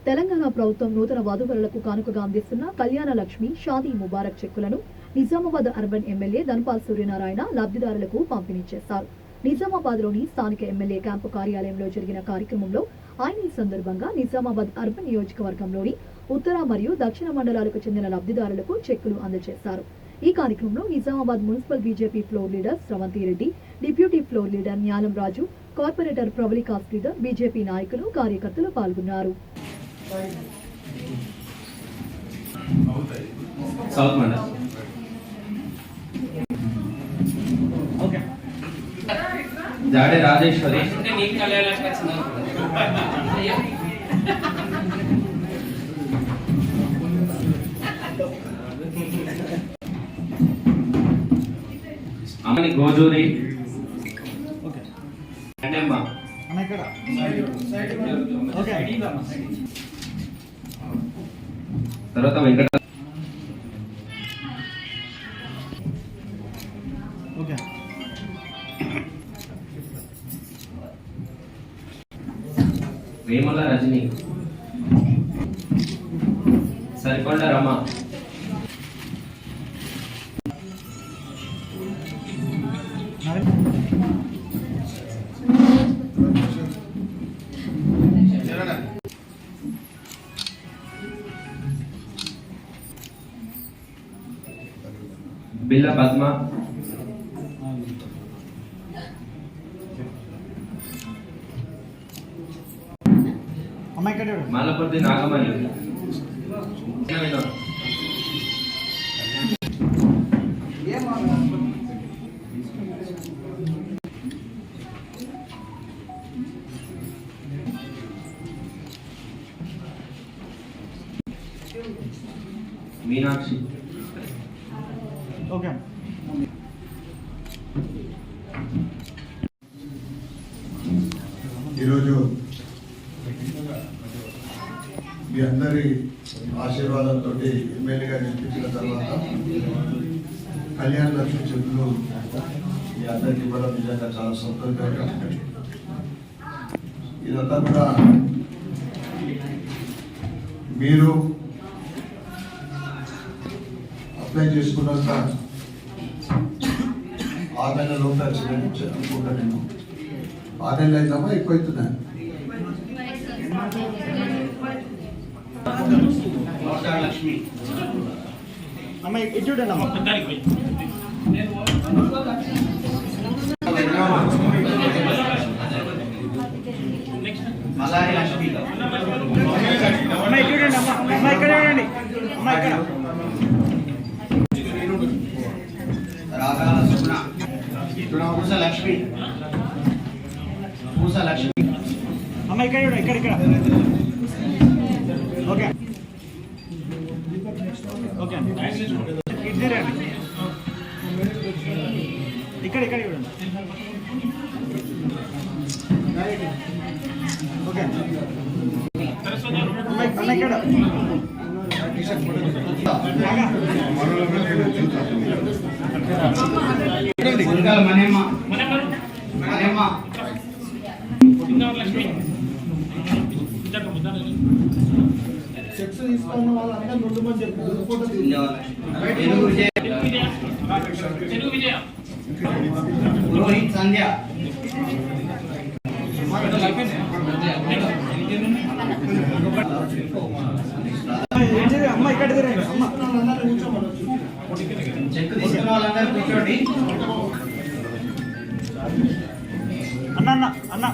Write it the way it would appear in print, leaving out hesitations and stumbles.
తెలంగాణ ప్రభుత్వం నూతన వధువరులకు కానుకగా అందిస్తున్న కళ్యాణ లక్ష్మి షాదీ ముబారక్ చెక్కులను నిజామాబాద్ అర్బన్ ఎమ్మెల్యే ధన్పాల్ సూర్యనారాయణ లబ్ధిదారులకు పంపిణీ చేశారు. నిజామాబాద్లోని స్థానిక ఎమ్మెల్యే క్యాంపు కార్యాలయంలో జరిగిన కార్యక్రమంలో ఆయన ఈ సందర్భంగా నిజామాబాద్ అర్బన్ నియోజకవర్గంలోని ఉత్తర మరియు దక్షిణ మండలాలకు చెందిన లబ్ధిదారులకు చెక్కులు అందజేశారు. ఈ కార్యక్రమంలో Nizamabad municipal BJP floor leader Sravanthi Reddy, deputy floor leader Nyalam Raju, corporator Pravalika Sridhar, BJP నాయకులు, కార్యకర్తలు పాల్గొన్నారు. జాడే రాజేశ్వరి అమ్మని గోజూరి తర్వాత వెంకట వేమల రజని, సరికొండ రమ, బిల్ల పద్మ, మాలపర్తి నాగమణి, మీనాక్షి. ఈరోజు మీ అందరి ఆశీర్వాదంతో ఎమ్మెల్యేగా నిలిపించిన తర్వాత కళ్యాణ లక్ష్మి చెక్కులు మీ అందరికి ఇవ్వడం నిజంగా చాలా సంతోషకరం. ఇదంతా కూడా మీరు అప్లై చేసుకున్నాక 6 నెలల లోపు అనుకుంటా. నేను 6 నెలలు అయిందమ్మా, ఎక్కువ అవుతున్నాను. లక్ష్మి అమ్మ ఇటు చూడండి అమ్మ. మలారి లక్ష్మి అమ్మ ఇటు చూడండి అమ్మ. అమ్మ ఇక్కడ చూడండి అమ్మ, ఇక్కడ రాగాల సుగుణ, పూస లక్ష్మి, పూస లక్ష్మి అమ్మ ఇక్కడ చూడండి, ఇక్కడ ఇక్కడ. ఓకే ఓకే ఇద్దరండి, ఇక్కడ ఇక్కడ చూడండి. ఓకే అన్న ఇక్కడ మనమ్మ మనమ్మ చెక్స్ తీసుకున్న వాళ్ళంతా 2 మంది చెప్పారు. ఫోటో రోహిత్ సంధ్య, అమ్మ ఇక్కడ అమ్మ చెక్ తీసుకున్న వాళ్ళందరూ కూర్చోండి. అన్న అన్న అన్న